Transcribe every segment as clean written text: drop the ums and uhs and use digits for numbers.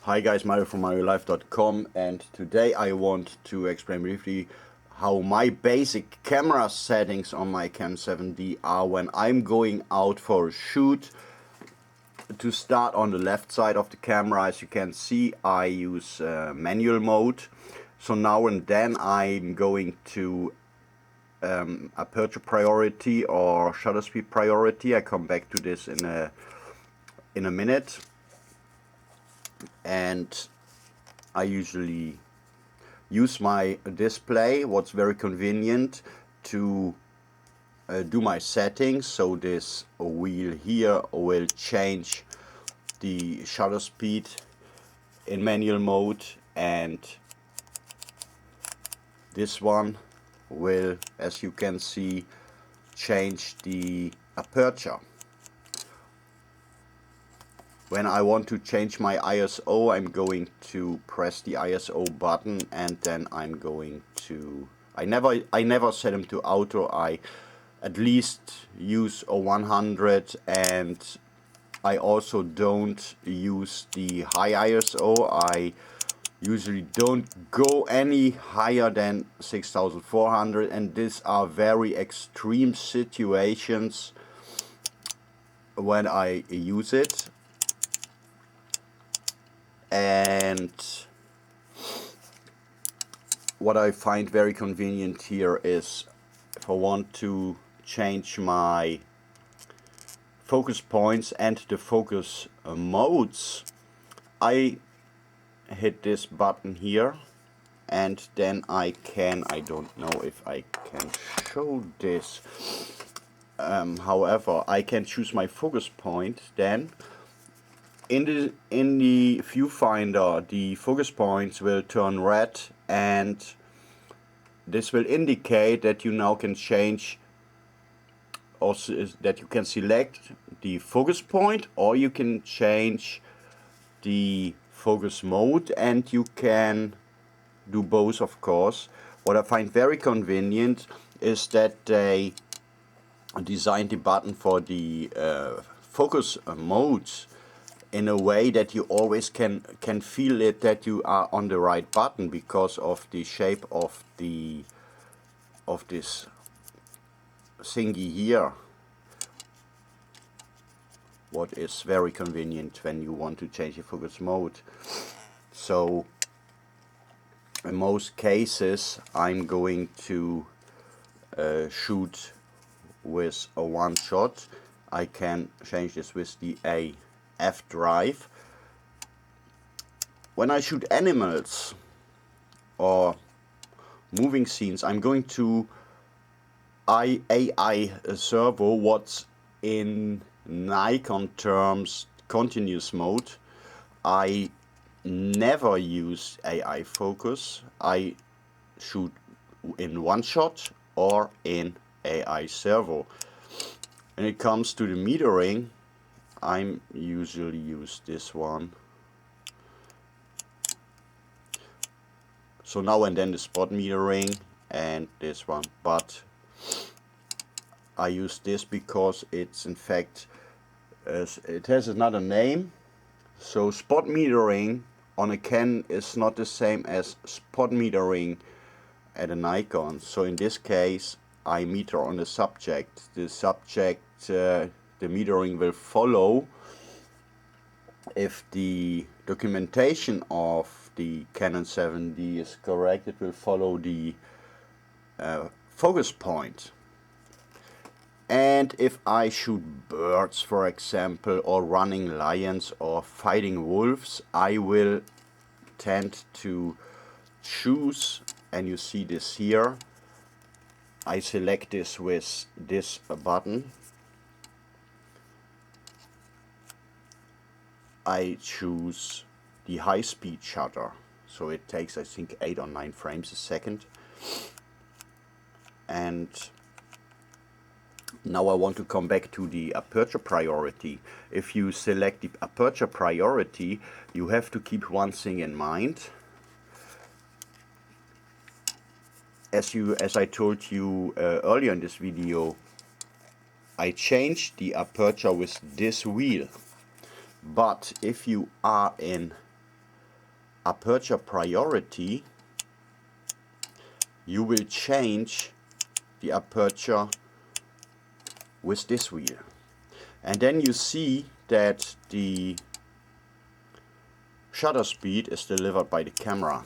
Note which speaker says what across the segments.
Speaker 1: Hi guys, Mario from MarioLife.com, and today I want to explain briefly how my basic camera settings on my Canon 7D are when I'm going out for a shoot. To start, on the left side of the camera, as you can see, I use manual mode. So now and then I'm going to Aperture Priority or Shutter Speed Priority. I come back to this in a minute. And I usually use my display, what's very convenient, to do my settings. So this wheel here will change the shutter speed in manual mode, and this one will, as you can see, change the aperture. When I want to change my ISO, I'm going to press the ISO button, and then I'm going to, I never set them to auto. I at least use a 100, and I also don't use the high ISO. I usually don't go any higher than 6400, and these are very extreme situations when I use it. And what I find very convenient here is, if I want to change my focus points and the focus modes, I hit this button here, and then I don't know if I can show this, however, I can choose my focus point. Then in the viewfinder, the focus points will turn red, and this will indicate that you now can change, also that you can select the focus point, or you can change the focus mode, and you can do both, of course. What I find very convenient is that they designed the button for the focus modes in a way that you always can feel it, that you are on the right button, because of the shape of this thingy here, what is very convenient when you want to change the focus mode. So in most cases I'm going to shoot with a one shot. I can change this with the AF drive. When I shoot animals or moving scenes, I'm going to AI servo, what's in Nikon terms continuous mode. I never use AI focus. I shoot in one shot or in AI servo. When it comes to the metering, I'm usually use this one. So now and then the spot metering, and this one, but I use this because it's in fact, it has another name. So spot metering on a Canon is not the same as spot metering at a Nikon. So in this case I meter on the subject. The subject, the metering will follow. If the documentation of the Canon 7D is correct, it will follow the focus point. And if I shoot birds, for example, or running lions or fighting wolves, I will tend to choose, and you see this here, I select this with this button. I choose the high speed shutter, so it takes, I think, 8 or 9 frames a second. And now I want to come back to the aperture priority. If you select the aperture priority, you have to keep one thing in mind. As I told you earlier in this video, I changed the aperture with this wheel. But if you are in Aperture Priority, you will change the aperture with this wheel. And then you see that the shutter speed is delivered by the camera.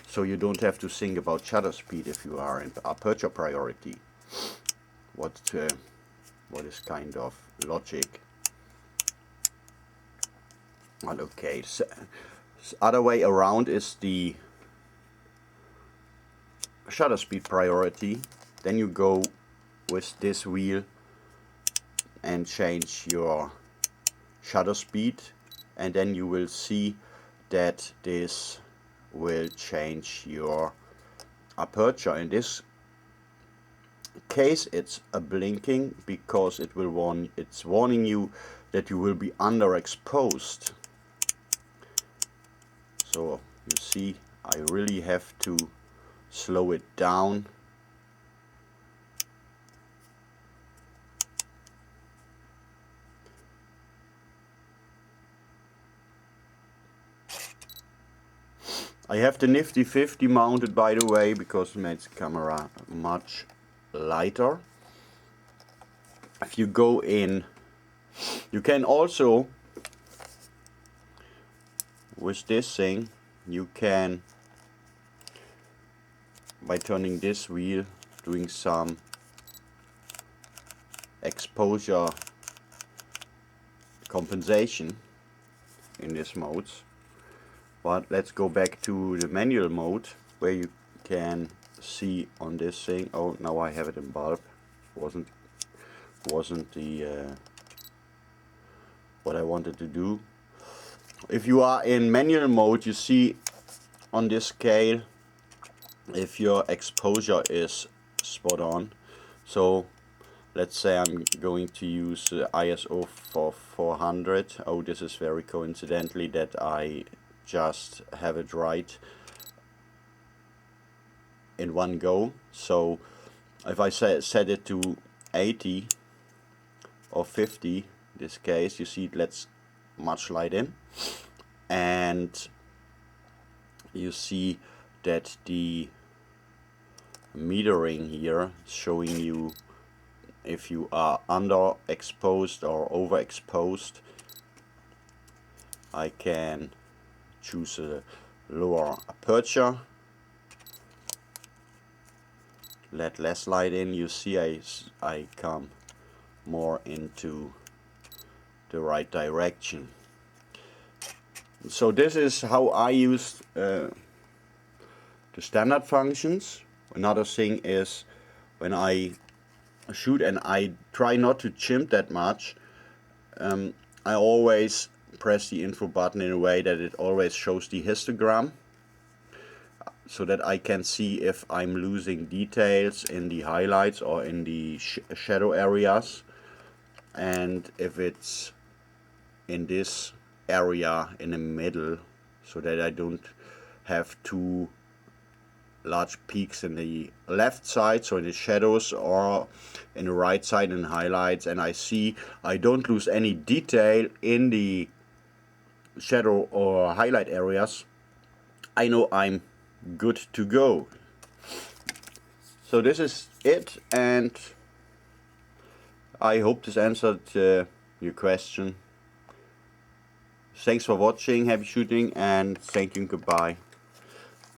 Speaker 1: So you don't have to think about shutter speed if you are in Aperture Priority. What is kind of logic. Well, okay, so other way around is the shutter speed priority. Then you go with this wheel and change your shutter speed, and then you will see that this will change your aperture. In this case it's a blinking because it will it's warning you that you will be underexposed. So you see, I really have to slow it down. I have the nifty 50 mounted, by the way, because it makes the camera much lighter. If you go in, you can also, with this thing, you can, by turning this wheel, doing some exposure compensation in this mode. But let's go back to the manual mode, where you can see on this thing. Oh, now I have it in bulb. Wasn't the what I wanted to do. If you are in manual mode, you see on this scale if your exposure is spot on. So let's say I'm going to use ISO for 400. Oh, this is very coincidentally that I just have it right in one go. So if I set it to 80 or 50, in this case, you see it lets much light in, and you see that the metering here is showing you if you are underexposed or overexposed. I can choose a lower aperture, let less light in. You see I come more into the right direction. So this is how I use the standard functions. Another thing is when I shoot, and I try not to chimp that much, I always press the info button in a way that it always shows the histogram, so that I can see if I'm losing details in the highlights or in the shadow areas, and if it's in this area in the middle, so that I don't have two large peaks in the left side, so in the shadows, or in the right side in highlights, and I see I don't lose any detail in the shadow or highlight areas. I know I'm good to go. So this is it, and I hope this answered your question. Thanks for watching, happy shooting, and thank you, goodbye.